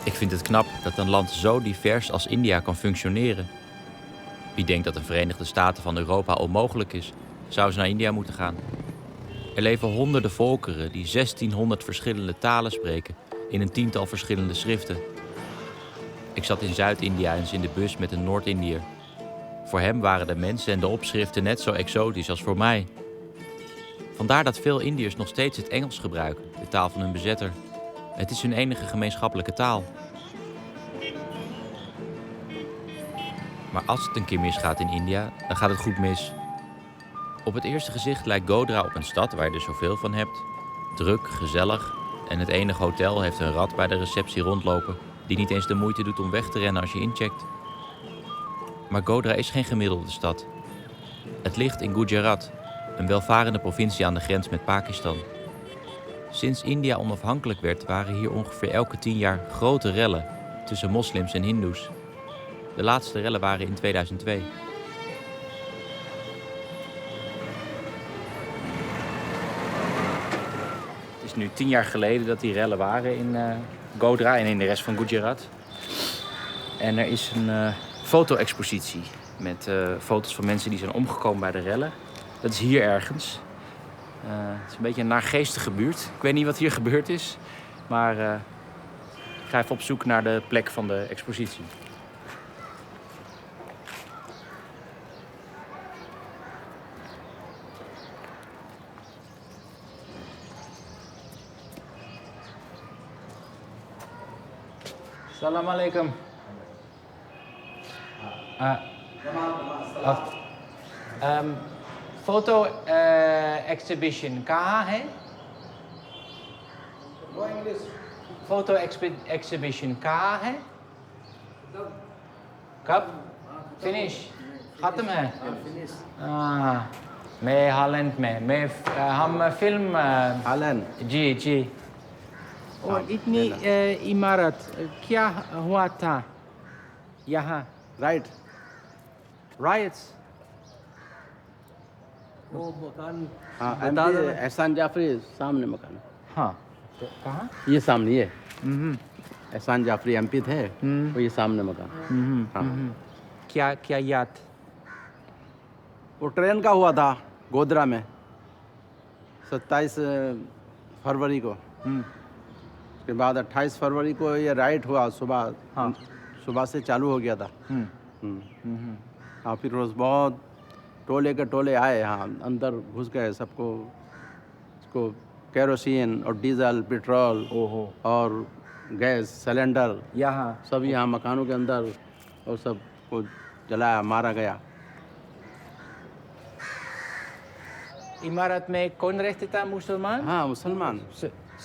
Ik vind het knap dat een land zo divers als India kan functioneren. Wie denkt dat de Verenigde Staten van Europa onmogelijk is, zou eens naar India moeten gaan. Er leven honderden volkeren die 1600 verschillende talen spreken in een 10-tal verschillende schriften. Ik zat in Zuid-India eens in de bus met een Noord-Indiër. Voor hem waren de mensen en de opschriften net zo exotisch als voor mij. Vandaar dat veel Indiërs nog steeds het Engels gebruiken, de taal van hun bezetter. Het is hun enige gemeenschappelijke taal. Maar als het een keer misgaat in India, dan gaat het goed mis. Op het eerste gezicht lijkt Godhra op een stad waar je er zoveel van hebt. Druk, gezellig en het enige hotel heeft een rat bij de receptie rondlopen die niet eens de moeite doet om weg te rennen als je incheckt. Maar Godhra is geen gemiddelde stad. Het ligt in Gujarat, een welvarende provincie aan de grens met Pakistan. Sinds India onafhankelijk werd, waren hier ongeveer elke 10 jaar grote rellen tussen moslims en hindoes. De laatste rellen waren in 2002. Het is nu 10 jaar geleden dat die rellen waren in Godhra en in de rest van Gujarat. En er is een foto-expositie met foto's van mensen die zijn omgekomen bij de rellen. Dat is hier ergens. Het is een beetje een naargeestige buurt. Ik weet niet wat hier gebeurd is, maar ik ga even op zoek naar de plek van de expositie. Salam alaikum. Photo exhibition कहाँ है? Photo exhibition कहाँ है? कब? Finish? खत्म है? मैं Holland में हम फिल्म हॉलैंड जी और इतनी इमारत क्या हुआ था यहाँ? Right Riots? वो मकान हाँ MP एहसान जाफरी सामने मकान है। हाँ तो कहाँ? ये सामने ये एहसान जाफरी MP थे वो ये सामने मकान हाँ क्या याद? वो ट्रेन का हुआ था गोधरा में 27 फरवरी को उसके बाद 28 फरवरी को ये राइट हुआ सुबह हाँ सुबह से चालू हो गया था हाँ फिर रोज़ बहुत टोले के टोले आए हाँ अंदर घुस गए सबको इसको केरोसिन और डीजल पेट्रोल ओहो और गैस सिलेंडर यहाँ सब यहाँ मकानों के अंदर और सब को जलाया मारा गया। इमारत में कौन रहते था? मुसलमान? हाँ मुसलमान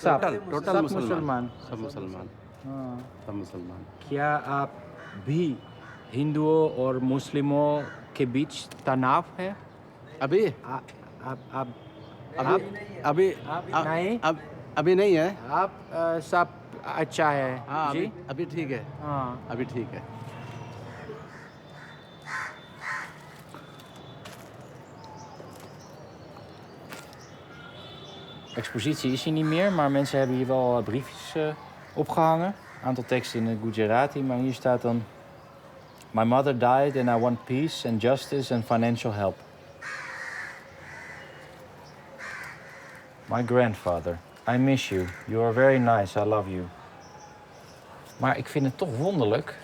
सब टोटल मुसलमान। सब मुसलमान हाँ। सब मुसलमान। क्या आप भी हिंदुओं और मुस्लिमों के बीच तनाव है? अभी आप अभी नहीं? अभी नहीं है। आप सब अच्छा है हाँ जी? अभी ठीक है हाँ अभी ठीक है। Expositie is hier niet meer, maar mensen hebben hier wel briefjes opgehangen. Een aantal teksten in het Gujarati, maar hier staat dan: My mother died and I want peace and justice and financial help. My grandfather, I miss you. You are very nice, I love you. Maar ik vind het toch wonderlijk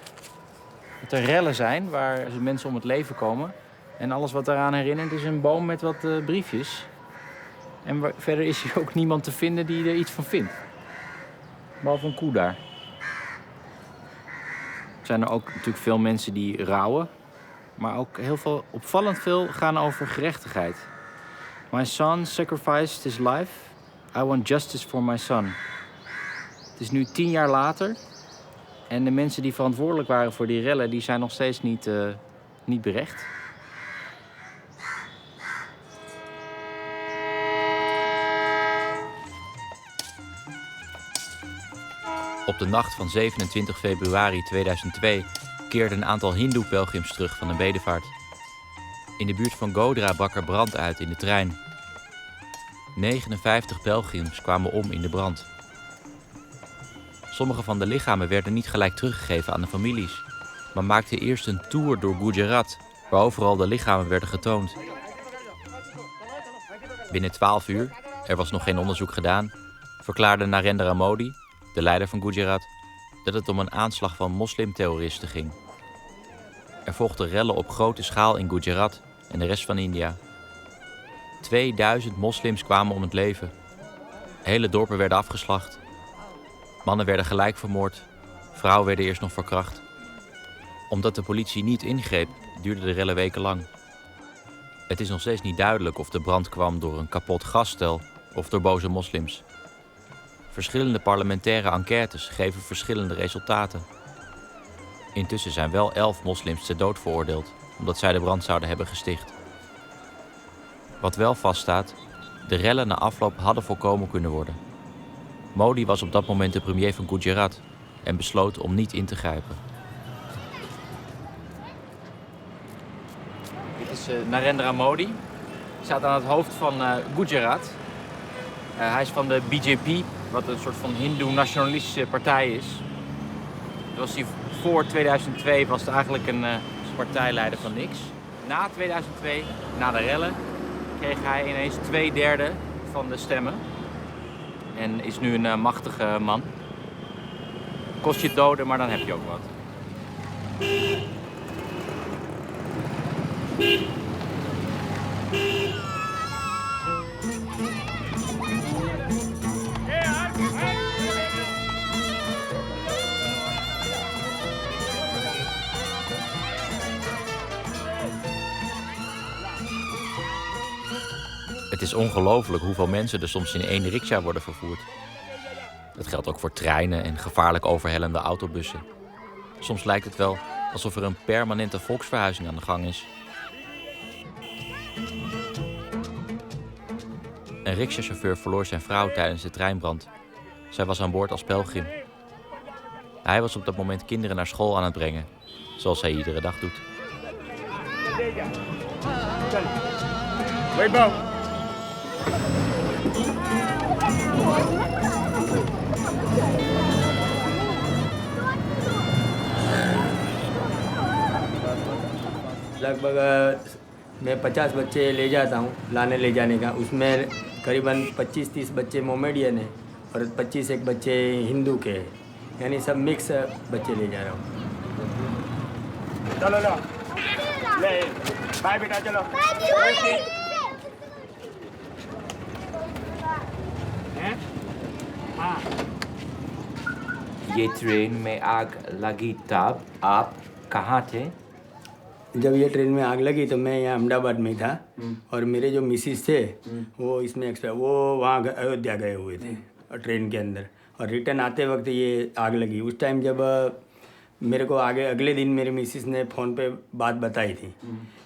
dat er rellen zijn waar mensen om het leven komen. En alles wat daaraan herinnert is een boom met wat briefjes. En verder is hier ook niemand te vinden die er iets van vindt. Behalve een koe daar. Er zijn er ook natuurlijk veel mensen die rouwen. Maar ook heel veel, opvallend veel, gaan over gerechtigheid. My son sacrificed his life. I want justice for my son. Het is nu 10 jaar later. En de mensen die verantwoordelijk waren voor die rellen, die zijn nog steeds niet berecht. Op de nacht van 27 februari 2002 keerden een aantal hindoe-pelgrims terug van een bedevaart. In de buurt van Godhra brak er brand uit in de trein. 59 pelgrims kwamen om in de brand. Sommige van de lichamen werden niet gelijk teruggegeven aan de families, maar maakten eerst een tour door Gujarat, waar overal de lichamen werden getoond. Binnen 12 uur, er was nog geen onderzoek gedaan, verklaarde Narendra Modi, de leider van Gujarat, dat het om een aanslag van moslimterroristen ging. Er volgden rellen op grote schaal in Gujarat en de rest van India. 2000 moslims kwamen om het leven. Hele dorpen werden afgeslacht. Mannen werden gelijk vermoord. Vrouwen werden eerst nog verkracht. Omdat de politie niet ingreep, duurden de rellen wekenlang. Het is nog steeds niet duidelijk of de brand kwam door een kapot gasstel of door boze moslims. Verschillende parlementaire enquêtes geven verschillende resultaten. Intussen zijn wel 11 moslims ter dood veroordeeld, omdat zij de brand zouden hebben gesticht. Wat wel vaststaat, de rellen na afloop hadden voorkomen kunnen worden. Modi was op dat moment de premier van Gujarat en besloot om niet in te grijpen. Dit is Narendra Modi. Hij staat aan het hoofd van Gujarat. Hij is van de BJP, wat een soort van hindoe-nationalistische partij is. Voor 2002 was het eigenlijk een partijleider van niks. Na 2002, na de rellen, kreeg hij ineens 2/3 van de stemmen. En is nu een machtige man. Kost je doden, maar dan heb je ook wat. Het is ongelooflijk hoeveel mensen er soms in één riksja worden vervoerd. Dat geldt ook voor treinen en gevaarlijk overhellende autobussen. Soms lijkt het wel alsof er een permanente volksverhuizing aan de gang is. Een riksjachauffeur verloor zijn vrouw tijdens de treinbrand. Zij was aan boord als pelgrim. Hij was op dat moment kinderen naar school aan het brengen, zoals hij iedere dag doet. लगभग मैं 50 बच्चे ले जाता हूँ लाने ले जाने का। उसमें करीबन 25-30 बच्चे मोमेडियन हैं और 25 एक बच्चे हिंदू के हैं, यानी सब मिक्स बच्चे ले जा रहा हूँ। चलो लो ले बाय बेटा चलो ये ट्रेन में आग लगी तब आप कहाँ थे? जब ये ट्रेन में आग लगी तो मैं यहाँ अहमदाबाद में था और मेरे जो मिसिस थे वो इसमें एक्सपायर, वो वहाँ अयोध्या गए हुए थे ट्रेन के अंदर, और रिटर्न आते वक्त ये आग लगी। उस टाइम जब मेरे को अगले दिन मेरे मिसिस ने फ़ोन पे बात बताई थी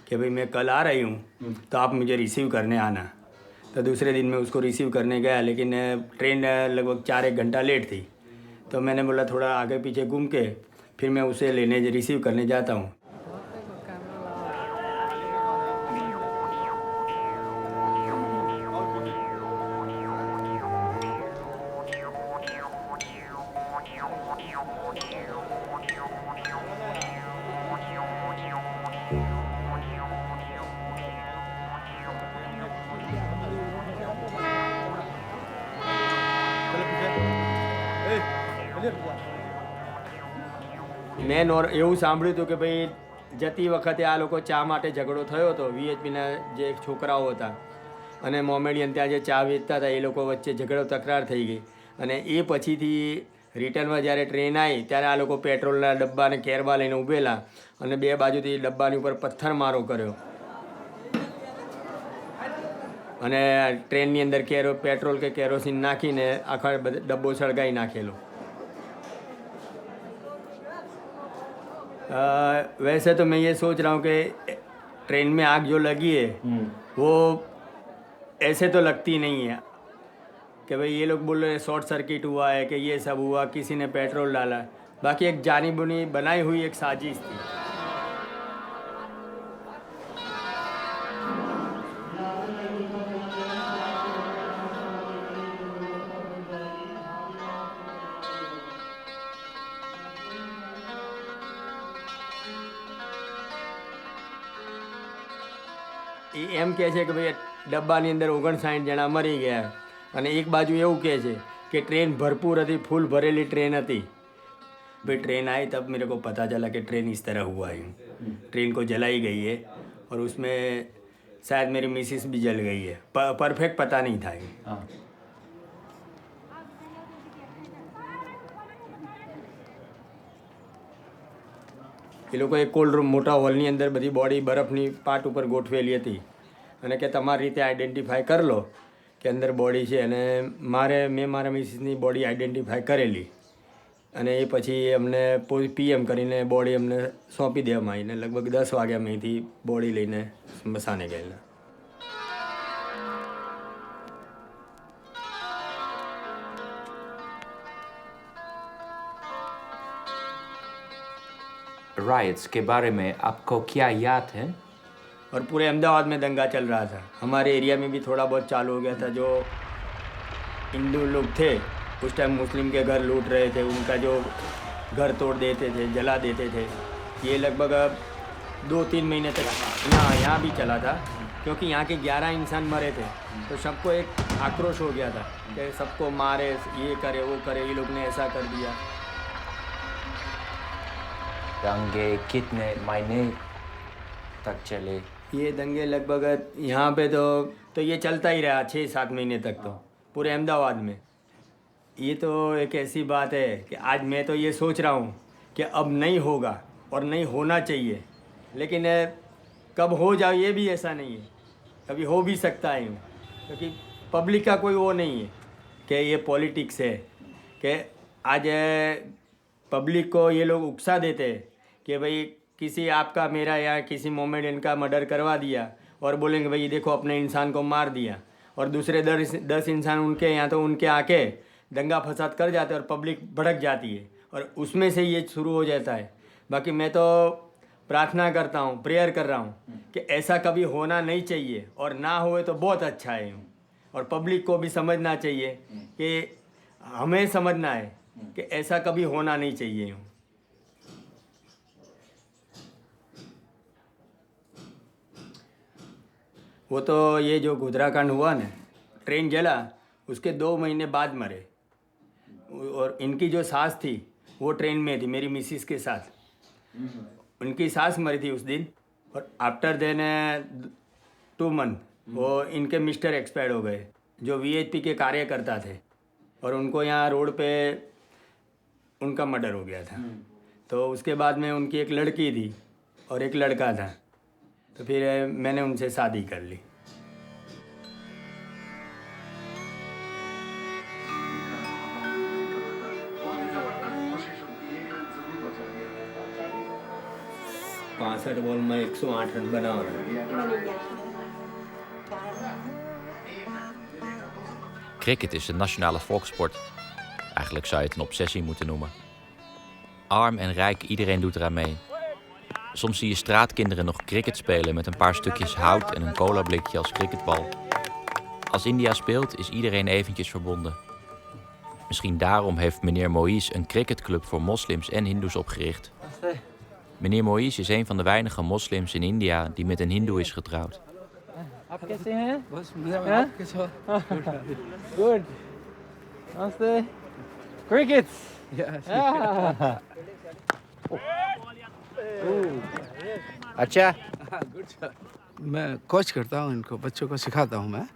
कि भाई मैं कल आ रही हूँ तो आप मुझे रिसीव करने आना। तो दूसरे दिन मैं उसको रिसीव करने गया, लेकिन ट्रेन लगभग 4-1 घंटा लेट थी। तो मैंने बोला थोड़ा आगे पीछे घूम के फिर मैं उसे रिसीव करने जाता हूँ। મેં એવું સાંભળ્યું હતું કે ભાઈ જતી વખતે આ લોકો ચા માટે ઝઘડો થયો હતો વીએચપીના જે છોકરાઓ હતા અને મોમેડિયન ત્યાં જે ચા વેચતા હતા એ લોકો વચ્ચે ઝઘડો તકરાર થઈ ગઈ અને એ પછીથી રિટર્નમાં જ્યારે ટ્રેન આવી ત્યારે આ લોકો પેટ્રોલના ડબ્બા અને કેરબા લઈને ઊભેલા અને બે બાજુથી ડબ્બાની ઉપર પથ્થરમારો કર્યો અને ટ્રેનની અંદર પેટ્રોલ કે કેરોસીન નાખીને આખા ડબ્બો સળગાવી નાખેલો। वैसे तो मैं ये सोच रहा हूँ कि ट्रेन में आग जो लगी है वो ऐसे तो लगती नहीं है कि भाई ये लोग बोल रहे शॉर्ट सर्किट हुआ है कि ये सब हुआ, किसी ने पेट्रोल डाला। बाकी एक जानी बुनी बनाई हुई एक साजिश थी। એ એમ કહે છે કે ભાઈ ડબ્બાની અંદર 59 જણા મરી ગયા અને એક બાજુ એવું કહે છે कि ट्रेन भरपूर थी, फुल भरेली ट्रेन थी। भाई ट्रेन आई तब मेरे को पता चला कि ट्रेन इस तरह हुआ है, ट्रेन को जलाई गई है और उसमें शायद मेरी मिसिस भी जल गई है। परफेक्ट पता नहीं था ये। એ લોકોએ કોલ્ડ રૂમ મોટા હોલની અંદર બધી બોડી બરફની પાટ ઉપર ગોઠવેલી હતી અને કે તમારી રીતે આઈડેન્ટિફાઈ કરી લો કે અંદર બોડી છે અને મેં મારા મિસિસની બોડી આઈડેન્ટિફાઈ કરેલી અને એ પછી અમને પીએમ કરીને બોડી અમને સોંપી દેવામાં આવી ને લગભગ 10 વાગ્યા અહીંથી બોડી લઈને સ્મશાને ગયેલા. राइट्स के बारे में आपको क्या याद है? और पूरे अहमदाबाद में दंगा चल रहा था. हमारे एरिया में भी थोड़ा बहुत चालू हो गया था. जो हिंदू लोग थे उस टाइम मुस्लिम के घर लूट रहे थे, उनका जो घर तोड़ देते थे, जला देते थे. ये लगभग 2-3 महीने तक यहाँ भी चला था क्योंकि यहाँ के 11 इंसान मरे थे. तो सबको एक आक्रोश हो गया था कि सबको मारे, ये करे वो करे, ये लोग ने ऐसा कर दिया. दंगे कितने महीने तक चले? ये दंगे लगभग यहाँ पे तो ये चलता ही रहा 6-7 महीने तक, तो पूरे अहमदाबाद में. ये तो एक ऐसी बात है कि आज मैं तो ये सोच रहा हूँ कि अब नहीं होगा और नहीं होना चाहिए, लेकिन कब हो जाए ये भी ऐसा नहीं है. कभी हो भी सकता है यूँ, क्योंकि पब्लिक का कोई वो नहीं है कि ये पॉलिटिक्स है कि आज पब्लिक को ये लोग उकसा देते हैं कि भाई किसी आपका मेरा या किसी मोमेडियन का मर्डर करवा दिया और बोलेंगे भाई देखो अपने इंसान को मार दिया, और दूसरे 10 इंसान उनके यहाँ तो उनके आके दंगा फसाद कर जाते हैं और पब्लिक भड़क जाती है और उसमें से ये शुरू हो जाता है. बाकी मैं तो प्रार्थना करता हूँ, प्रेयर कर रहा हूँ कि ऐसा कभी होना नहीं चाहिए, और ना होए तो बहुत अच्छा है यूँ. और पब्लिक को भी समझना चाहिए कि हमें समझना है कि ऐसा कभी होना नहीं चाहिए यूँ. वो तो ये जो गोधराकांड हुआ ना, ट्रेन जला उसके 2 महीने बाद मरे. और इनकी जो सास थी वो ट्रेन में थी मेरी मिसिस के साथ. उनकी सास मरी थी उस दिन, और आफ्टर देन 2 मंथ वो इनके मिस्टर एक्सपायर हो गए, जो वीएचपी के कार्यकर्ता थे, और उनको यहाँ रोड पे उनका मर्डर हो गया था. तो उसके बाद में उनकी एक लड़की थी और एक लड़का था, तो फिर मैंने उनसे शादी कर ली. पाँसठ बॉल में 108 रन बना. Cricket is de nationale volkssport. Eigenlijk zou je het een obsessie moeten noemen. Arm en rijk, iedereen doet eraan mee. Soms zie je straatkinderen nog cricket spelen met een paar stukjes hout en een colablikje als cricketbal. Als India speelt is iedereen eventjes verbonden. Misschien daarom heeft meneer Moïse een cricketclub voor moslims en hindoes opgericht. Meneer Moïse is een van de weinige moslims in India die met een hindoe is getrouwd. Good. Namaste. Cricket. Yeah. अच्छा. मैं coach करता हूँ इनको, बच्चों को सिखाता हूँ मैं.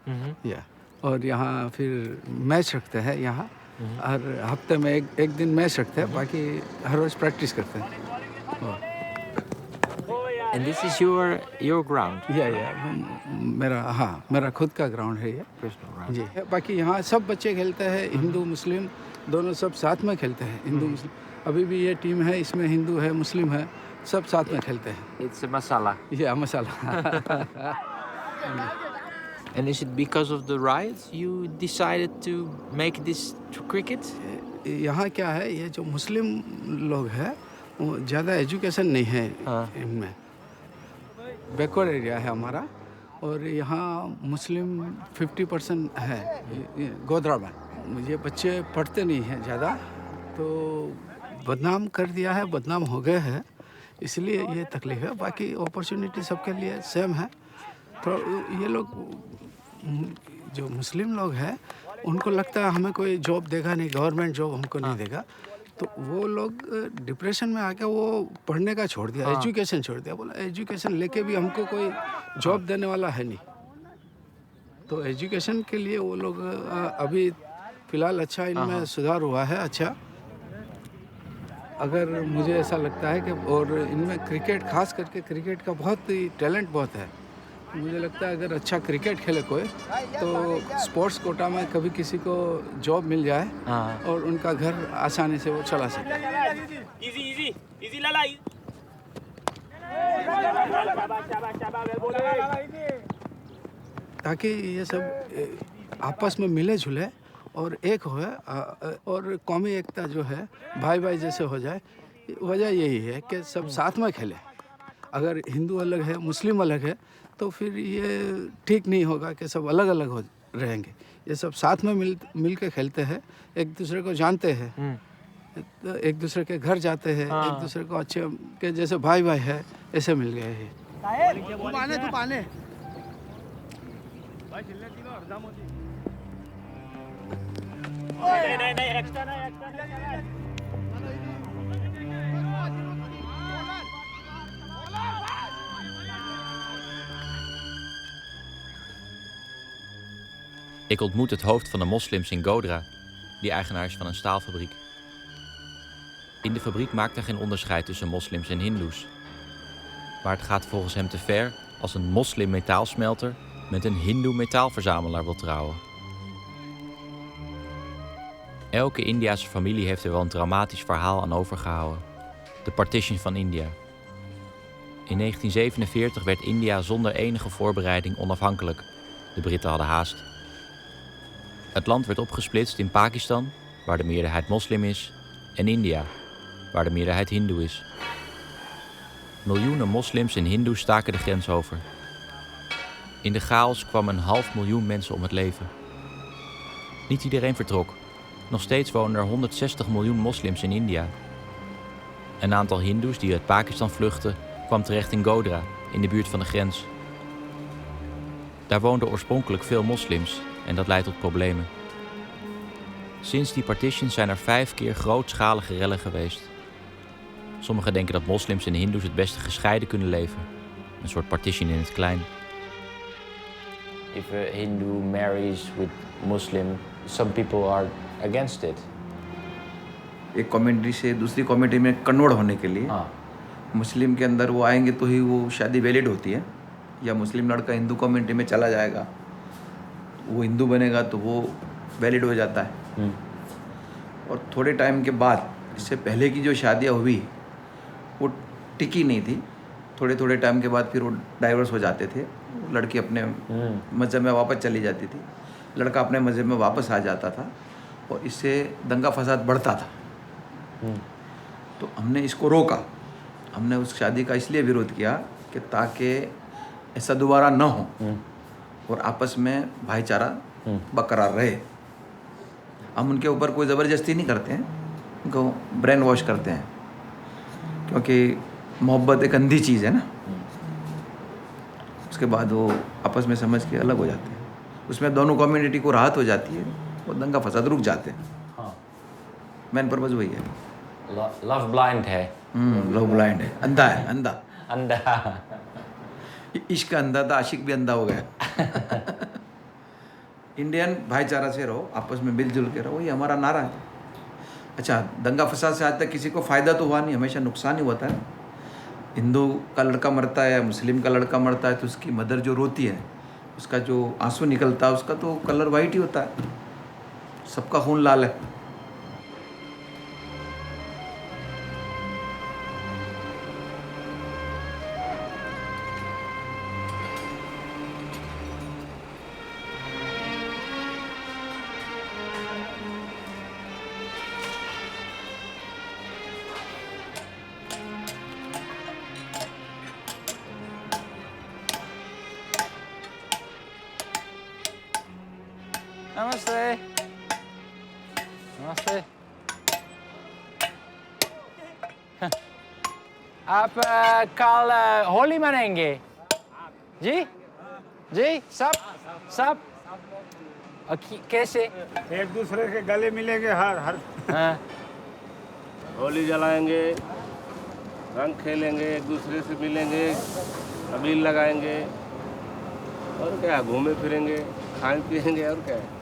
या और यहाँ फिर मैच रखते हैं. यहाँ हर हफ्ते में एक दिन मैच रखते हैं, बाकी हर रोज प्रैक्टिस करते हैं. And this is your ground? मेरा खुद का ग्राउंड है ये. जी. बाकी यहाँ सब बच्चे खेलते हैं, हिंदू मुस्लिम दोनों सब साथ में खेलते हैं. हिंदू मुस्लिम अभी भी ये टीम है, इसमें हिंदू है मुस्लिम है, सब साथ में खेलते हैं. It's a masala. Yeah, masala. And is it because of the riots you decided to make this cricket? यहाँ क्या है, ये जो मुस्लिम लोग हैं वो ज़्यादा एजुकेशन नहीं है. इनमें बैकवर्ड एरिया है हमारा, और यहाँ मुस्लिम 50% है गोधरा में. ये बच्चे पढ़ते नहीं हैं ज़्यादा, तो बदनाम कर दिया है, बदनाम हो गए हैं, इसलिए ये तकलीफ है. बाकी अपॉर्चुनिटी सबके लिए सेम है. तो ये लोग जो मुस्लिम लोग हैं उनको लगता है हमें कोई जॉब देगा नहीं, गवर्नमेंट जॉब हमको नहीं देगा, तो वो लोग डिप्रेशन में आके वो पढ़ने का छोड़ दिया, एजुकेशन छोड़ दिया। बोला एजुकेशन लेके भी हमको कोई जॉब देने वाला है नहीं, तो एजुकेशन के लिए वो लोग अभी फ़िलहाल अच्छा इनमें सुधार हुआ है। अच्छा, अगर मुझे ऐसा लगता है कि और इनमें क्रिकेट, खास करके क्रिकेट का बहुत ही टैलेंट बहुत है। मुझे लगता है अगर अच्छा क्रिकेट खेले कोई तो स्पोर्ट्स कोटा में कभी किसी को जॉब मिल जाए और उनका घर आसानी से वो चला सके। इजी लाला। ताकि ये सब आपस में मिले जुले और एक हो और कौमी एकता जो है भाई भाई जैसे हो जाए। वजह यही है कि सब साथ में खेले। अगर हिंदू अलग है, मुस्लिम अलग है, तो फिर ये ठीक नहीं होगा कि सब अलग अलग हो रहेंगे। ये सब साथ में मिल के खेलते हैं, एक दूसरे को जानते हैं, तो एक दूसरे के घर जाते हैं, एक दूसरे को अच्छे के जैसे भाई भाई है ऐसे मिल गए हैं। नहीं एक्स्ट्रा नहीं। Ik ontmoet het hoofd van de moslims in Godra, die eigenaar is van een staalfabriek. In de fabriek maakt hij geen onderscheid tussen moslims en hindoes. Maar het gaat volgens hem te ver als een moslim metaalsmelter met een hindoe metaalverzamelaar wil trouwen. Elke Indiase familie heeft er wel een dramatisch verhaal aan overgehouden. De partition van India. In 1947 werd India zonder enige voorbereiding onafhankelijk. De Britten hadden haast. Het land werd opgesplitst in Pakistan, waar de meerderheid moslim is, en India, waar de meerderheid hindoe is. Miljoenen moslims en hindoes staken de grens over. In de chaos kwamen 500.000 mensen om het leven. Niet iedereen vertrok. Nog steeds wonen er 160 miljoen moslims in India. Een aantal hindoes die uit Pakistan vluchtten, kwam terecht in Godra, in de buurt van de grens. Daar woonden oorspronkelijk veel moslims en dat leidt tot problemen. Sinds die partition zijn er 5 keer grootschalige rellen geweest. Sommigen denken dat moslims en hindoes het beste gescheiden kunnen leven. Een soort partition in het klein. If a Hindu marries with Muslim, some people are against it. एक community से दूसरी community में convert होने के लिए मुस्लिम के अंदर वो आएंगे तो ही वो शादी वैलिड होती है, या मुस्लिम लड़का हिंदू कम्युनिटी में चला जाएगा, वो हिंदू बनेगा तो वो वैलिड हो जाता है। और थोड़े टाइम के बाद, इससे पहले की जो शादियाँ हुई वो टिकी नहीं थी। थोड़े थोड़े टाइम के बाद फिर वो डाइवर्स हो जाते थे। लड़की अपने मज़हब में वापस चली जाती थी, लड़का अपने मज़हब में वापस आ जाता था, और इससे दंगा फसाद बढ़ता था। तो हमने इसको रोका। हमने उस शादी का इसलिए विरोध किया कि ताकि ऐसा दोबारा न हो और आपस में भाईचारा बरकरार रहे। हम उनके ऊपर कोई ज़बरदस्ती नहीं करते हैं, उनको ब्रेन वॉश करते हैं, क्योंकि मोहब्बत एक अंधी चीज़ है ना। उसके बाद वो आपस में समझ के अलग हो जाते हैं, उसमें दोनों कम्युनिटी को राहत हो जाती है, वो दंगा फसाद रुक जाते हैं। मेन पर्पज़ वही है। लव ब्लाइंड है। लव ब्लाइंड है, अंधा है, अंधा अंधा। इश्क अंधा था, आशिक भी अंधा हो गया। इंडियन भाईचारा से रहो, आपस में मिलजुल के रहो, ये हमारा नारा है। अच्छा, दंगा फसाद से आज तक किसी को फ़ायदा तो हुआ नहीं, हमेशा नुकसान ही होता है। हिंदू का लड़का मरता है या मुस्लिम का लड़का मरता है तो उसकी मदर जो रोती है, उसका जो आंसू निकलता है, उसका तो कलर वाइट ही होता है, सबका खून लाल है। नमस्ते। नमस्ते। आप कल होली मनाएंगे जी? जी सब सब कैसे एक दूसरे के गले मिलेंगे हर हाँ होली जलाएंगे, रंग खेलेंगे, एक दूसरे से मिलेंगे, अबीर लगाएंगे और क्या, घूमे फिरेंगे, खाएं पिएंगे और क्या है।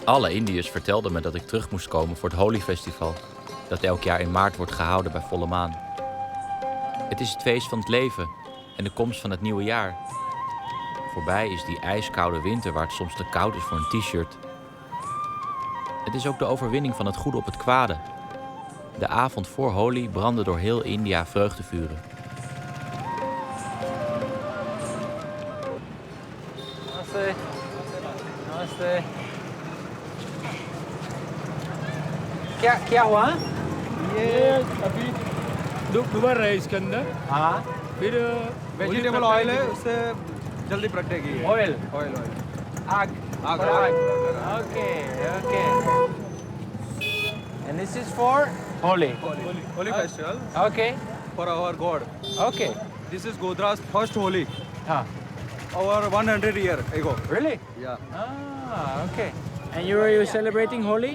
Alle Indiërs vertelden me dat ik terug moest komen voor het Holi-festival, dat elk jaar in maart wordt gehouden bij volle maan. Het is het feest van het leven en de komst van het nieuwe jaar. Voorbij is die ijskoude winter waar het soms te koud is voor een t-shirt. Het is ook de overwinning van het goede op het kwade. De avond voor Holi brandden door heel India vreugdevuren. नमस्ते नमस्ते क्या हुआ ये अभी डूबा रहे इसके अंदर हाँ फिर वेजिटेबल ऑयल है, उससे जल्दी प्रगटेगी। ऑयल ऑयल आग आग okay okay and this is for Holi Holi festival okay for our god. okay this is Godhra's first Holi हाँ over 100 year ago। really Yeah। ah okay and you're celebrating Holi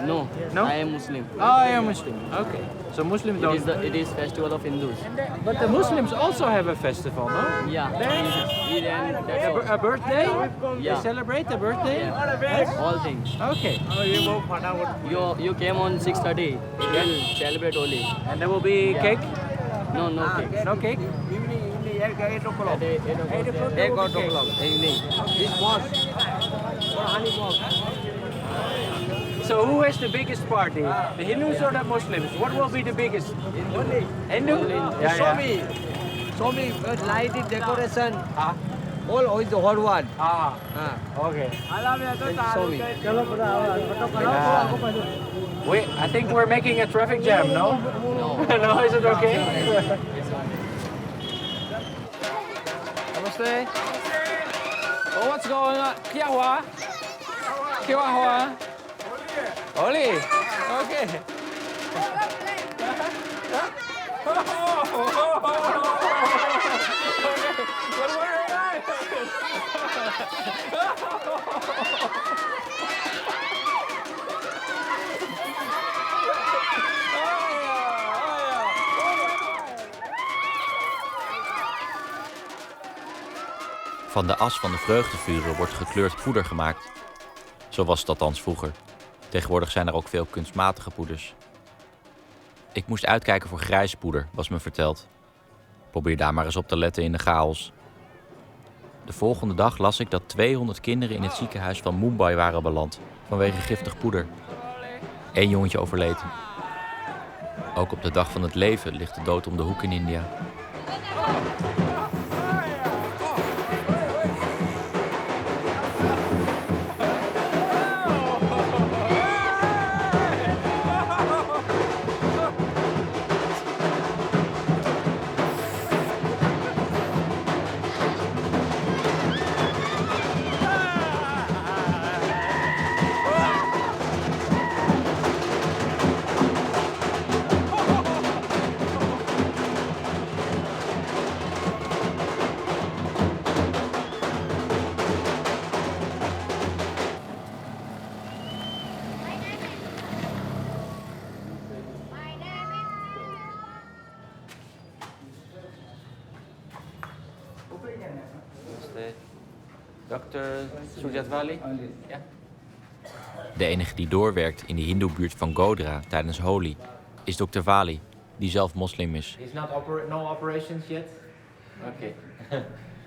No, No? I am Muslim. oh you're Muslim okay so Muslims don't It is festival of Hindus. but the Muslims also have a festival no Yeah, Eid and that's all. a birthday they Yeah. celebrate a birthday All things. okay You came on 6:30. It will celebrate Holi. and there will be cake No, no cake. no cake At 8 o'clock. 8 o'clock. Evening. This mosque. For honey mosque. So who has the biggest party? The Hindus or the Muslims? What will be the biggest? Hindu? Yeah, Show yeah. me. Show me. Lighted decoration. Ah, All is the hot one. okay. Show me. I think we're making a traffic jam, no? No. No, is it okay? Namaste. Oh, what's going on? Kya hua? Kya hua? Holi. Okay. Van de as van de vreugdevuren wordt gekleurd poeder gemaakt. Zo was het althans vroeger. Tegenwoordig zijn er ook veel kunstmatige poeders. Ik moest uitkijken voor grijs poeder, was me verteld. Probeer daar maar eens op te letten in de chaos. De volgende dag las ik dat 200 kinderen in het ziekenhuis van Mumbai waren beland vanwege giftig poeder. 1 jongetje overleed. Ook op de dag van het leven ligt de dood om de hoek in India. Dr. Sujatwali? Ja. De enige die doorwerkt in de hindoebuurt van Godhra tijdens Holi is Dr. Vali, die zelf moslim is. He's not no operations yet? Okay.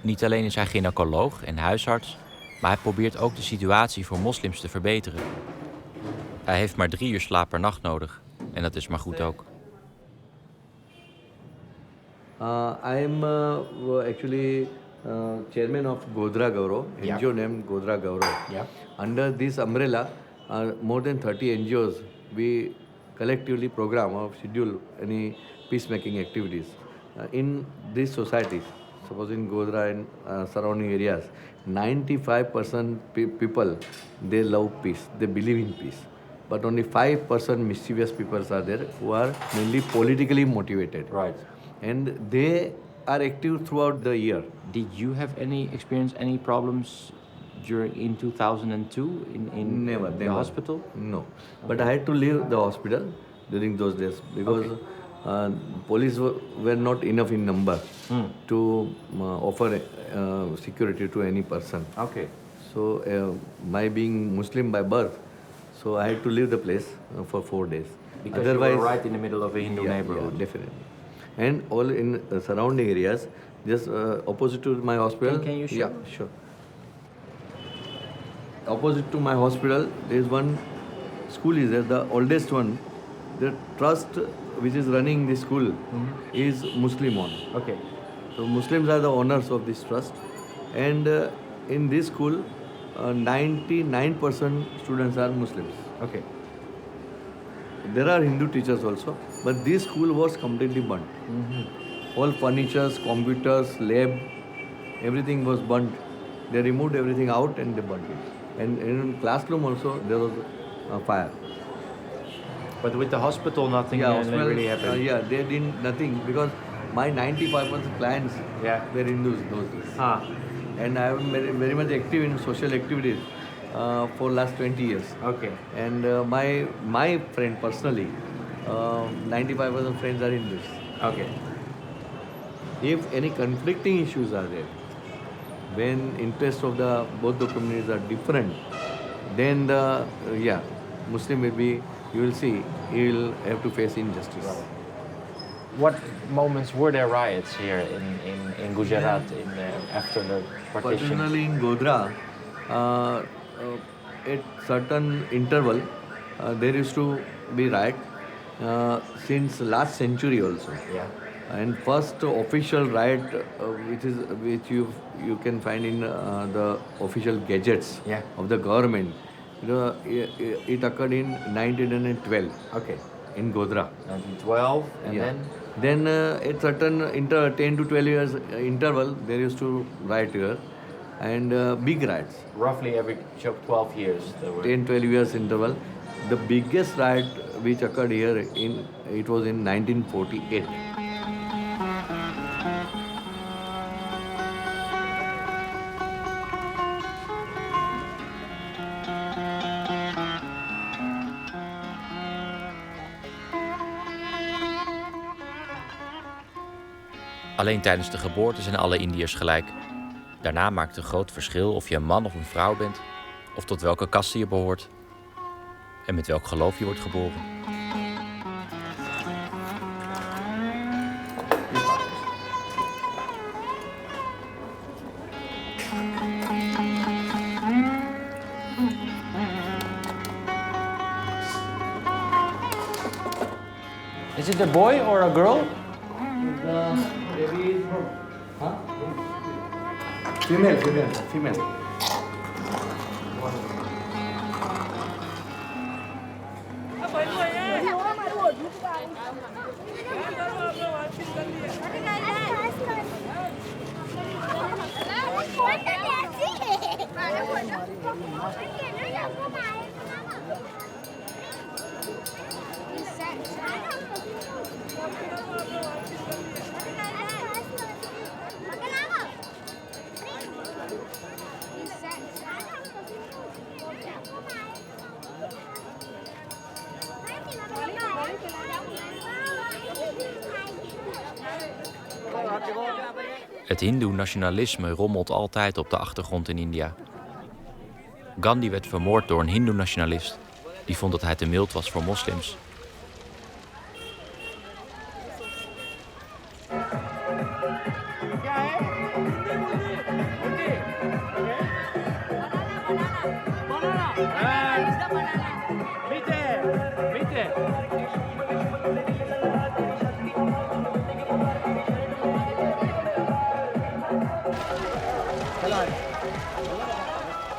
Niet alleen is hij gynaecoloog en huisarts, maar hij probeert ook de situatie voor moslims te verbeteren. Hij heeft maar 3 uur slaap per nacht nodig en dat is maar goed ook. I am actually chairman of Godhra Gaurav, NGO named Godhra Gaurav. Yeah. Under this umbrella, more than 30 NGOs, we collectively program or schedule any peacemaking activities. In these societies, suppose in Godhra and surrounding areas, 95% people, they love peace, they believe in peace. but only 5% mischievous people are there who are mainly politically motivated. Right. And they are active throughout the year. Did you have experienced any problems in 2002 in Never. the hospital? No. But I had to leave the hospital during those days because police were not enough in number to offer security to any person. Okay. So my being Muslim by birth, so I had to leave the place for 4 days. Because otherwise, you were right in the middle of a Hindu neighborhood. Yeah, definitely. And all in surrounding areas, just opposite to my hospital. Can you show? Yeah, sure. Opposite to my hospital, there is one school is there, the oldest one. The trust which is running this school is Muslim one. Okay. So Muslims are the owners of this trust, and in this school, 99% students are Muslims. Okay. There are Hindu teachers also, but this school was completely burnt. All furnitures, computers, lab, everything was burnt. They removed everything out and they burnt it. And in classroom also there was a fire. But with the hospital, nothing really happened. Yeah, they did nothing because my 95% clients were Hindus those days. And I am very much active in social activities for last 20 years. Okay. And my friend personally, 95% friends are Hindus. Okay. If any conflicting issues are there, when interests of both the communities are different, then Muslim will be, you will see, he will have to face injustice. What moments were there riots here in Gujarat after the partition? Particularly in Godhra, at certain interval, there used to be riot since last century also. Yeah. And first official riot, which you can find in the official gazettes of the government, it occurred in 1912. Okay. In Godhra. 1912, and then at certain 10 to 12 years interval, there used to riot here, and big riots. Roughly every 12 years there were. 10-12 years interval. The biggest riot which occurred here it was in 1948. Alleen tijdens de geboorte zijn alle Indiërs gelijk. Daarna maakt het een groot verschil of je een man of een vrouw bent, of tot welke kaste je behoort en met welk geloof je wordt geboren. Is it a boy or a girl? Female. Het hindoe-nationalisme rommelt altijd op de achtergrond in India. Gandhi werd vermoord door een hindoe-nationalist die vond dat hij te mild was voor moslims.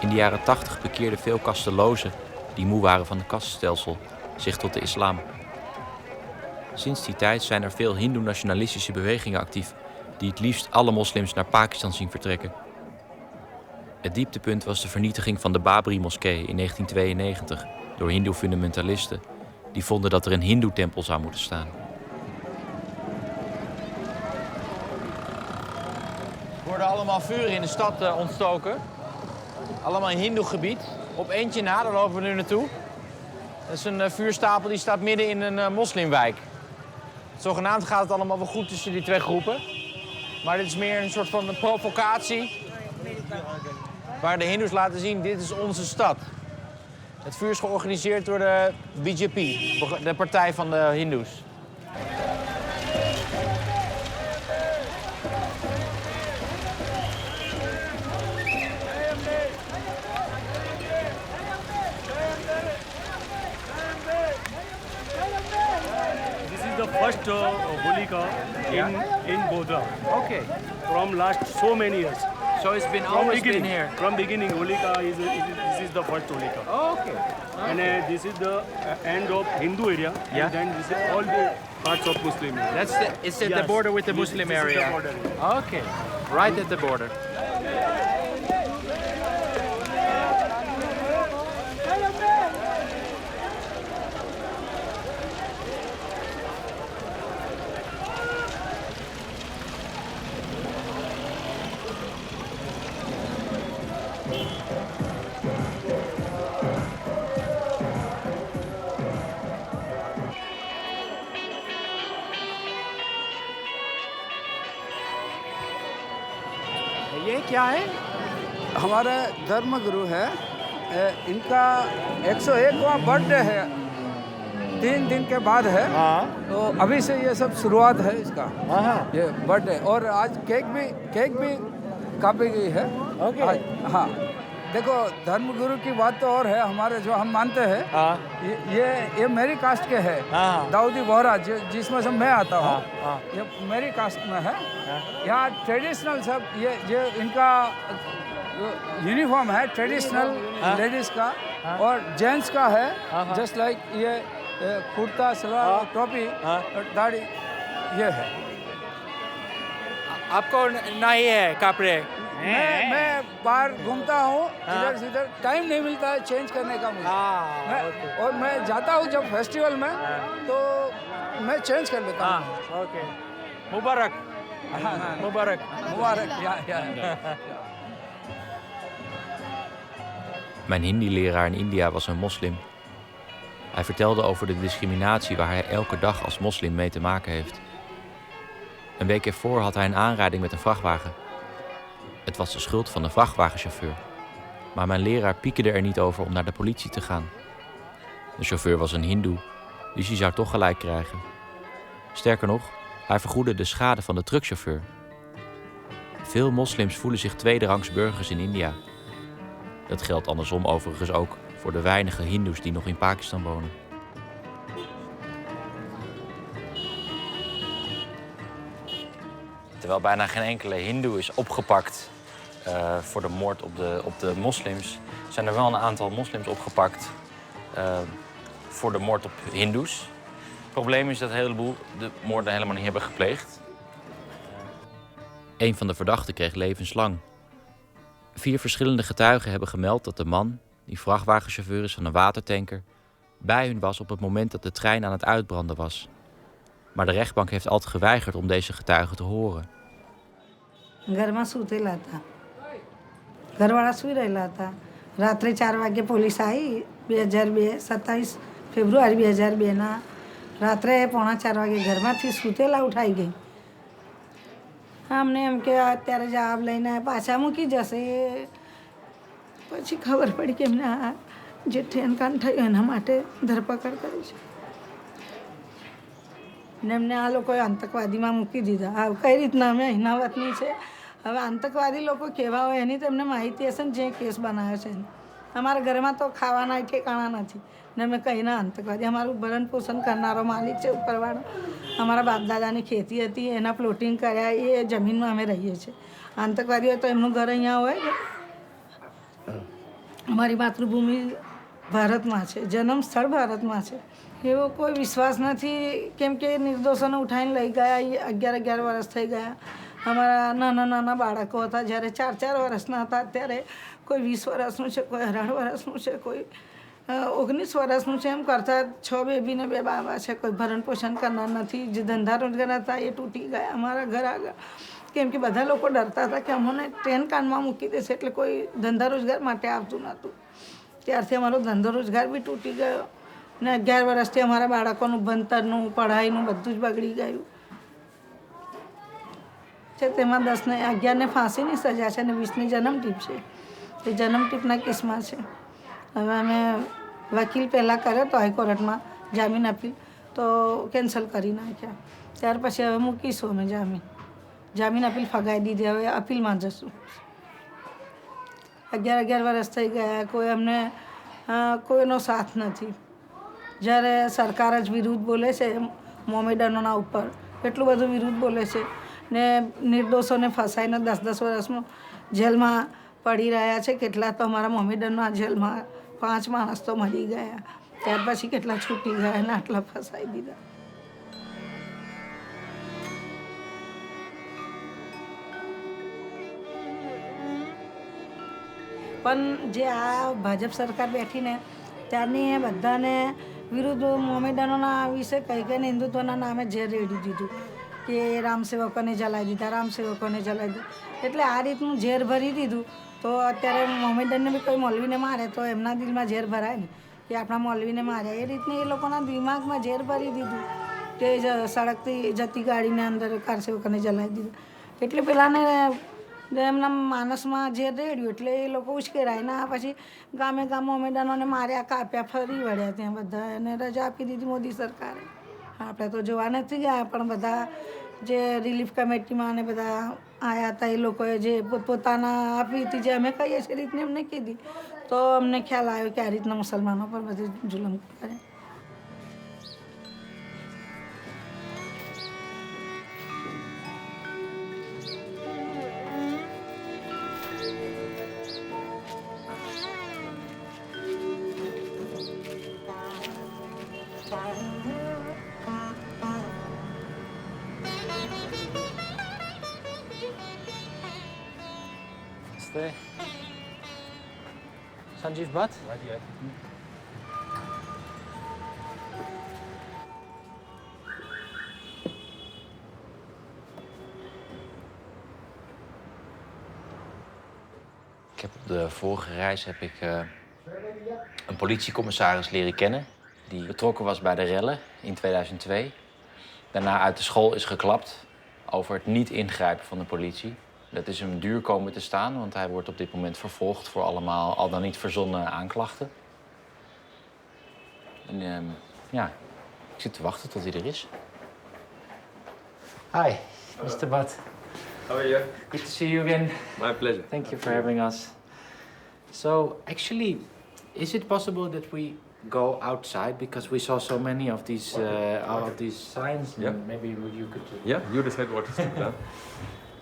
In de jaren 80 bekeerden veel kastelozen, die moe waren van het kastenstelsel, zich tot de islam. Sinds die tijd zijn er veel hindoe-nationalistische bewegingen actief, die het liefst alle moslims naar Pakistan zien vertrekken. Het dieptepunt was de vernietiging van de Babri-moskee in 1992, door hindoe-fundamentalisten die vonden dat er een hindoe-tempel zou moeten staan. Er worden allemaal vuren in de stad ontstoken. Allemaal in hindoe-gebied. Op eentje na, daar lopen we nu naartoe. Dat is een vuurstapel die staat midden in een moslimwijk. Zogenaamd gaat het allemaal wel goed tussen die twee groepen. Maar dit is meer een soort van een provocatie. Waar de hindoes laten zien, dit is onze stad. Het vuur is georganiseerd door de BJP, de partij van de hindoes. This is the first Holika in Godhra. Okay. From last so many years. So it's been From always beginning, been here. From beginning, Holika this is the first Holika. Oh, okay. And this is the end of Hindu area. Yeah. And then this is all the parts of Muslim area. It's at the Yes. border with the This- Muslim this is area. the border area. Okay. Right at the border. ये क्या है? हमारे धर्मगुरु है, इनका 101वां birthday है, 3 दिन के बाद है। तो अभी से ये सब शुरुआत है इसका, ये बर्थडे। और आज केक भी कापी गई है। आज, हाँ, देखो धर्मगुरु की बात तो और है, हमारे जो हम मानते हैं ये मेरी कास्ट के है, दाऊदी बोहरा जिसमें से मैं आता हूँ, ये मेरी कास्ट में है। यहाँ ट्रेडिशनल सब ये इनका यूनिफॉर्म है, ट्रेडिशनल लेडीज़ का और जेंट्स का है, जस्ट लाइक ये कुर्ता सलवार टोपी और दाढ़ी ये है। आपको नहीं है कपड़े? मैं बाहर घूमता हूँ इधर से इधर, टाइम नहीं मिलता है चेंज करने का मुझे। और मैं जाता हूँ जब फेस्टिवल में तो मैं चेंज कर लेता हूँ। Okay. Mubarak. Mubarak. Mubarak, ja. Mijn Hindi-leraar in India was een moslim. Hij vertelde over de discriminatie waar hij elke dag als moslim mee te maken heeft. Een week ervoor had hij een aanrijding met een vrachtwagen. Het was de schuld van de vrachtwagenchauffeur. Maar mijn leraar piekerde er niet over om naar de politie te gaan. De chauffeur was een hindoe, dus hij zou toch gelijk krijgen. Sterker nog, hij vergoedde de schade van de truckchauffeur. Veel moslims voelen zich tweederangs burgers in India. Dat geldt andersom overigens ook voor de weinige hindoes die nog in Pakistan wonen. Terwijl bijna geen enkele hindoe is opgepakt voor de moord op de moslims, zijn er wel een aantal moslims opgepakt voor de moord op hindoes. Het probleem is dat een heleboel de moorden helemaal niet hebben gepleegd. Een van de verdachten kreeg levenslang. 4 verschillende getuigen hebben gemeld dat de man, die vrachtwagenchauffeur is van een watertanker, bij hun was op het moment dat de trein aan het uitbranden was. Maar de rechtbank heeft altijd geweigerd om deze getuigen te horen. घर में सूतेला था, घरवाला सुई रहेला था। रात्रि 4 वागे police आई 27 February 2002 ना रात्रे 3:45 वागे घर में थी सूतेला उठाई गई। हमने एम के અત્યારે જવાબ લઈને પાછા મૂકી જશે। પછી ખબર પડી કે એમને જે ટ્રેન કાન થયું એના માટે ધરપકડ કરી છે ને એમને આ લોકોએ આતંકવાદીમાં મૂકી દીધા। કઈ રીતના અમે અહીંના વતની છે, હવે આતંકવાદી લોકો કેવા હોય એની તો એમને માહિતી હશે ને જે કેસ બનાવ્યો છે। અમારા ઘરમાં તો ખાવાના ઠેકાણા નથી ને અમે કહીના આતંકવાદી, અમારું ભરણ પોષણ કરનારો માલિક છે ઉપરવાળો। અમારા બાપ દાદાની ખેતી હતી, એના પ્લોટિંગ કર્યા, એ જમીનમાં અમે રહીએ છીએ। આતંકવાદી હોય તો એમનું ઘર અહીંયા હોય ને। અમારી માતૃભૂમિ ભારતમાં છે, જન્મ સ્થળ ભારતમાં છે। એવો કોઈ વિશ્વાસ નથી, કેમ કે નિર્દોષોને ઉઠાઈને લઈ ગયા। 11 વર્ષ થઈ ગયા। અમારા નાના બાળકો હતા, જ્યારે 4 વર્ષના હતા ત્યારે કોઈ 20 વર્ષનું છે, કોઈ 18 વર્ષનું છે, કોઈ 19 વર્ષનું છે એમ કરતાં 6 બેબી ને 2 બાબા છે, કોઈ ભરણ પોષણ કરનાર નથી. જે ધંધા રોજગાર હતા એ તૂટી ગયા અમારા ઘર આગળ, કેમ કે બધા લોકો ડરતા હતા કે અમને ટ્રેન કાનમાં મૂકી દેશે, એટલે કોઈ ધંધા રોજગાર માટે આવતું નહોતું. ત્યારથી અમારો ધંધો રોજગાર બી તૂટી ગયો ને 11 વર્ષથી અમારા બાળકોનું ભણતરનું પઢાઈનું બધું જ બગડી ગયું છે. તેમાં 10 ને 11 ને ફાંસીની સજા છે અને 20ની જન્મટીપ છે. એ જન્મટીપના કેસમાં છે. હવે અમે વકીલ પહેલાં કર્યો તો હાઈકોર્ટમાં જામીન અપીલ, તો કેન્સલ કરી નાખ્યા. ત્યાર પછી હવે મૂકીશું અમે જામીન અપીલ ફગાવી દીધી. હવે અપીલમાં જશું. 11 વર્ષ થઈ ગયા, કોઈ અમને કોઈનો સાથ નથી. જ્યારે સરકાર જ વિરુદ્ધ બોલે છે મોમેડનોના ઉપર, એટલું બધું વિરુદ્ધ બોલે છે ને નિર્દોષોને ફસાઈને 10-10 વર્ષમાં જેલમાં પડી રહ્યા છે. કેટલા તો અમારા મોમેડનના જેલમાં 5 માણસ તો મરી ગયા, ત્યાર પછી કેટલા છૂટી ગયા અને આટલા ફસાઈ દીધા. પણ જે આ ભાજપ સરકાર બેઠીને ત્યારની એ બધાને વિરુદ્ધ મોમેડનોના વિશે કહી કહીને હિન્દુત્વના નામે ઝેર રેડી દીધું કે રામસેવકોને જલાવી દીધા, રામસેવકોને જલાવી દીધા. એટલે આ રીતનું ઝેર ભરી દીધું. તો અત્યારે મોમેડનને બી કોઈ મૌલવીને મારે તો એમના દિલમાં ઝેર ભરાય ને કે આપણા મૌલવીને માર્યા. એ રીતને એ લોકોના દિમાગમાં ઝેર ભરી દીધું કે સડકથી જતી ગાડીને અંદર કારસેવકોને જલાવી દીધું. એટલે પેલાને એમના માણસમાં ઝેર રેડ્યું એટલે એ લોકો ઉશ્કેરાય ના. પછી ગામે મોમેડનોને માર્યા, કાપ્યા, ફરી વળ્યા ત્યાં બધા, એને રજા આપી દીધી મોદી સરકારે. આપણે તો જોવા નથી ગયા, પણ બધા જે રિલીફ કમિટીમાં ને બધા આવ્યા હતા એ લોકોએ જે પોતપોતાના આપી હતી, જે અમે કહીએ છીએ રીતને એમને કીધી, તો અમને ખ્યાલ આવ્યો કે આ રીતના મુસલમાનો પર બધી જુલમ કરે. Sanjeev Bhatt? Ik heb op de vorige reis een politiecommissaris leren kennen die betrokken was bij de rellen in 2002. Daarna uit de school is geklapt over het niet ingrijpen van de politie. Dat is hem duur komen te staan, want hij wordt op dit moment vervolgd voor allemaal al dan niet verzonnen aanklachten. En ja, ik zit te wachten tot hij er is. Hi, Mr. Bhatt. How are you? Good to see you again. My pleasure. Thank you for having us. So, actually, is it possible that we go outside, because we saw so many of these signs? Yeah. And maybe you could. Yeah, you decide what is to be done.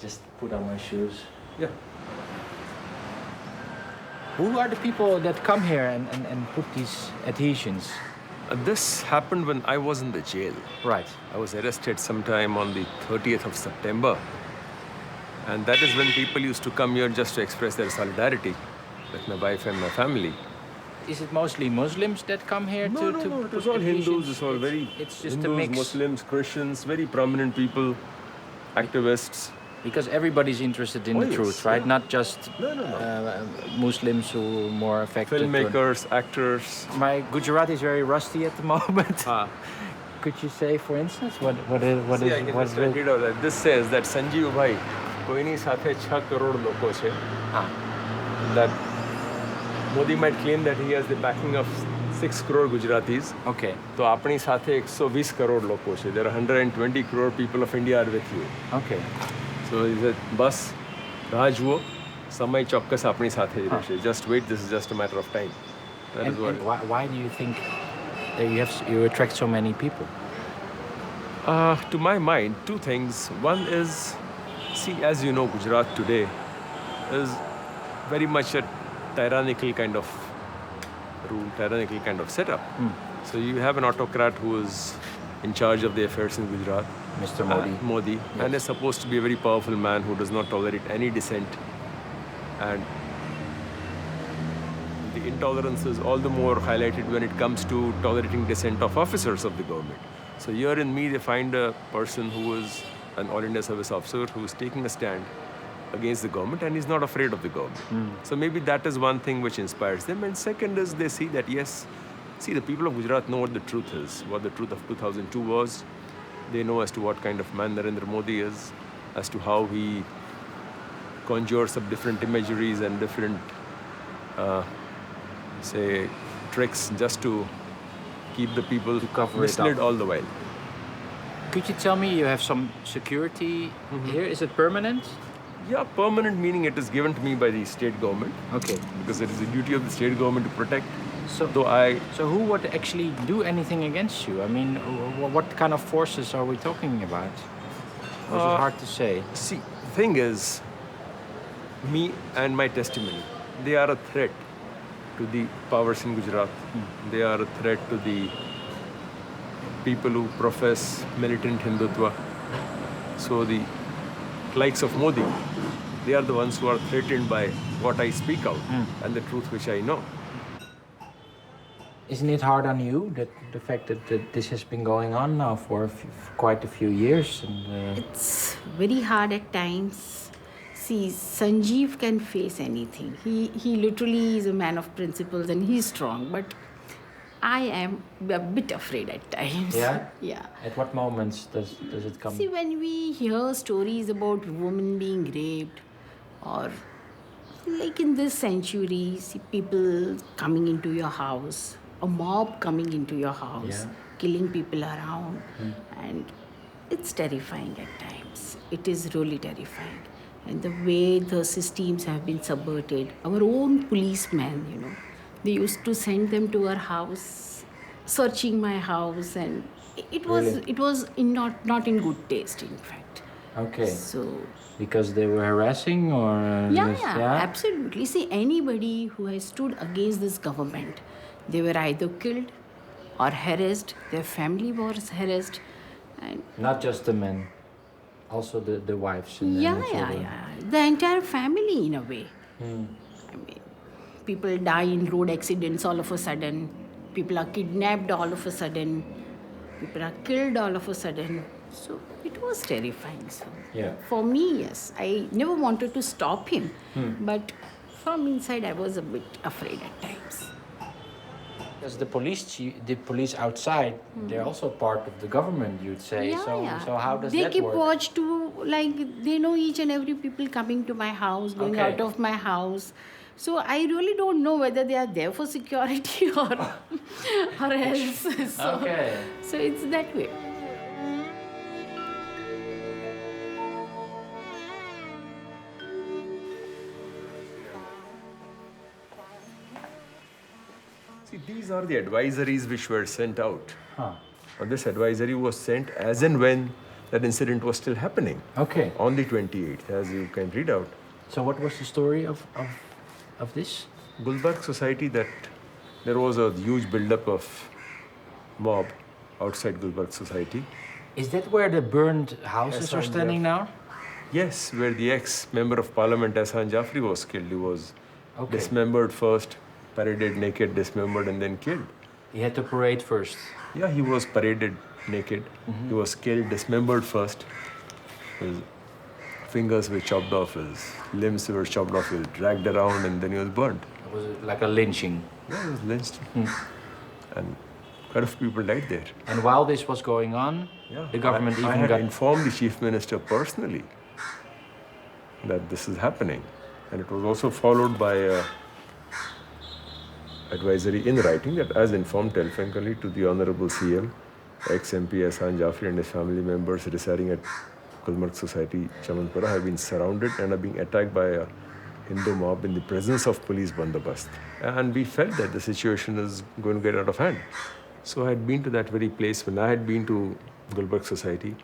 Just put on my shoes. Yeah. Who are the people that come here and put these adhesions? This happened when I was in the jail. Right. I was arrested sometime on the 30th of September. And that is when people used to come here just to express their solidarity with my wife and my family. Is it mostly Muslims that come here No, it was all Hindus, it's all very It's just Hindus, a mix. Muslims, Christians, very prominent people, activists. Because everybody's interested in Oh, the yes, truth, right? yeah. Not just Muslims who are more affected. Filmmakers, actors. My Gujarati is very rusty at the moment. Could you say, for instance, what See, I can just read it out. This says that Sanjeev Bhai, કોઈની સાથે 6 કરોડ લોકો છે. That Modi might claim that he has the backing of 6 crore Gujaratis. Okay. તો આપણી સાથે 120 કરોડ લોકો છે. There are 120 crore people of India are with you. Okay. So he said, બસ રાહ જુઓ, સમય ચોક્કસ આપણી સાથે જ રહેશે. Just wait, this is just a matter of time. That is what. And why do you think that you attract so many people? To my mind, two things. One is, see, as you know, Gujarat today is very much a tyrannical kind of rule, tyrannical kind of setup. So you have an autocrat who is in charge of the affairs in Gujarat. Mr. Modi. Modi. Yes. And is supposed to be a very powerful man who does not tolerate any dissent. And the intolerance is all the more highlighted when it comes to tolerating dissent of officers of the government. So here in me, they find a person who is an All India Service officer who is taking a stand against the government and is not afraid of the government. So maybe that is one thing which inspires them. And second is they see that, yes, see, the people of Gujarat know what the truth is, what the truth of 2002 was. They know as to what kind of man Narendra Modi is, as to how he conjures up different imageries and different, say, tricks just to keep the people misled all the while. Could you tell me, you have some security here? Is it permanent? Yeah, permanent meaning it is given to me by the state government. Okay. Because it is the duty of the state government to protect. So who would actually do anything against you? I mean, what kind of forces are we talking about? Or is it hard to say? See, the thing is, me and my testimony, they are a threat to the powers in Gujarat. They are a threat to the people who profess militant Hindutva. So the likes of Modi, they are the ones who are threatened by what I speak out and the truth which I know. Isn't it hard on you, that the fact that this has been going on now for quite a few years? And, It's very hard at times. See, Sanjeev can face anything. He literally is a man of principles and he's strong. But I am a bit afraid at times. Yeah? Yeah. At what moments does it come? See, when we hear stories about women being raped, or like in this century, see people coming into your house, a mob coming into your house, killing people around, and it's terrifying at times. It is really terrifying. And the way the systems have been subverted, our own policemen, they used to send them to our house, searching my house, and it was not in good taste, in fact. Okay. So because they were harassing, or yeah, absolutely. See, anybody who has stood against this government, they were either killed or harassed. Their family was harassed, and not just the men, also the wives. And the entire family in a way. I mean, people die in road accidents all of a sudden. People are kidnapped all of a sudden. People are killed all of a sudden. So it was terrifying. So for me, yes, I never wanted to stop him, but from inside I was a bit afraid at times. Because the police outside, they're also part of the government, you'd say. So how does they that keep work? watch too, like they know each and every people coming to my house, going out of my house. So I really don't know whether they are there for security or else. So it's that way. See, these are the advisories which were sent out. And this advisory was sent as and when that incident was still happening. Okay. On the 28th, as you can read out. So what was the story of this? Gulbarg Society, that there was a huge build-up of mob outside Gulbarg Society. Is that where the burned houses are standing now? Yes, where the ex-member of parliament, Ehsan Jafri, was killed. He was dismembered first, paraded naked, dismembered, and then killed. He had to parade first? Yeah, he was paraded naked. He was killed, dismembered first. His fingers were chopped off, his limbs were chopped off, he was dragged around, and then he was burnt. Was it like a lynching? Yeah, he was lynched. And quite a few people died there. And while this was going on, the government I even had got... informed the chief minister personally that this is happening. And it was also followed by a advisory in writing that, as informed telephonically to the Honorable CM, ex-MP Ehsan Jafri and his family members residing at Gulbarg Society, Chamanpura, have been surrounded and are being attacked by a Hindu mob in the presence of police bandobast. And we felt that the situation is going to get out of hand. So I had been to that very place. When I had been to Gulbarg Society,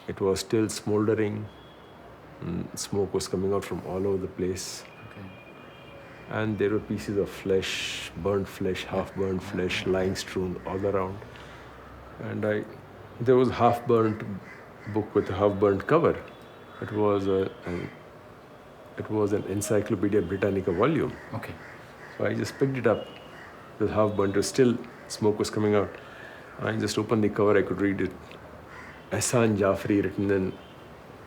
it was still smoldering. Smoke was coming out from all over the place. And there were pieces of flesh, burnt flesh, half-burnt flesh, lying strewn all around. And there was a half-burnt book with a half-burnt cover. It was an Encyclopedia Britannica volume. So I just picked it up. It was half burnt. Still, smoke was coming out. I just opened the cover. I could read it. Ehsan Jafri, written in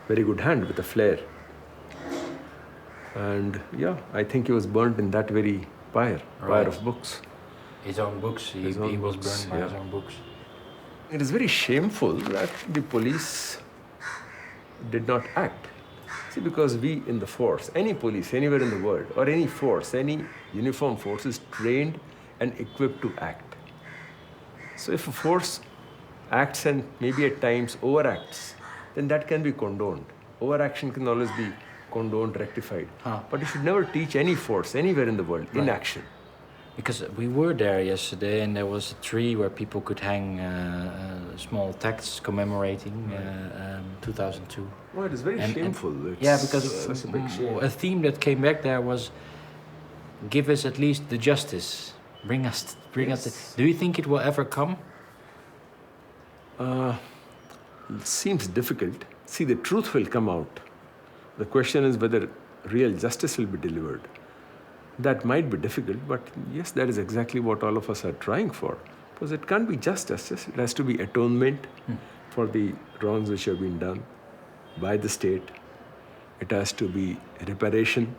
very good hand with a flare. And yeah, I think he was burnt in that very pyre of books. His own books. He was burned by his own books. It is very shameful that the police did not act. See, because we in the force, any police anywhere in the world, or any force, any uniformed force is trained and equipped to act. So if a force acts and maybe at times overacts, then that can be condoned. Overaction can always be condoned, rectified. But you should never teach any force anywhere in the world inaction. Because we were there yesterday and there was a tree where people could hang small texts commemorating 2002. Well, it is very shameful. Yeah, because such a big shame. a theme that came back there was, give us at least the justice. Bring us. Do you think it will ever come? It seems difficult. See, the truth will come out. The question is whether real justice will be delivered. That might be difficult, but yes, that is exactly what all of us are trying for. Because it can't be just justice. It has to be atonement for the wrongs which have been done by the state. It has to be reparation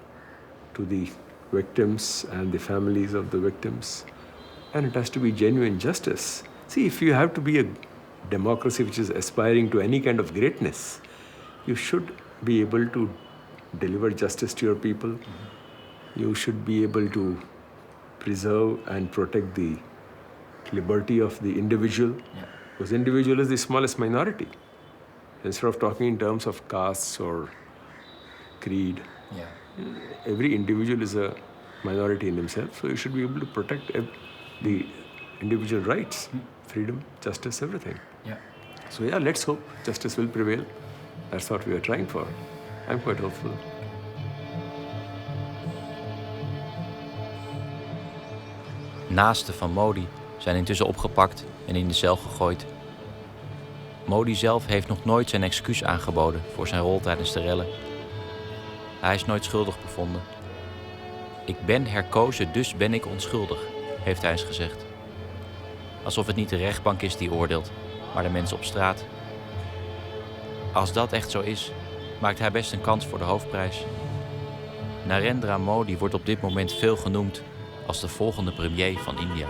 to the victims and the families of the victims. And it has to be genuine justice. See, if you have to be a democracy which is aspiring to any kind of greatness, you should be able to deliver justice to your people. You should be able to preserve and protect the liberty of the individual. Because individual is the smallest minority. Instead of talking in terms of castes or creed, every individual is a minority in himself. So you should be able to protect the individual rights, freedom, justice, everything. So yeah, let's hope justice will prevail. That's what we are trying for. I'm quite hopeful. Naasten van Modi zijn intussen opgepakt en in de cel gegooid. Modi zelf heeft nog nooit zijn excuus aangeboden voor zijn rol tijdens de rellen. Hij is nooit schuldig bevonden. Ik ben herkozen, dus ben ik onschuldig, heeft hij eens gezegd. Alsof het niet de rechtbank is die oordeelt, maar de mensen op straat. Als dat echt zo is, maakt hij best een kans voor de hoofdprijs. Narendra Modi wordt op dit moment veel genoemd als de volgende premier van India.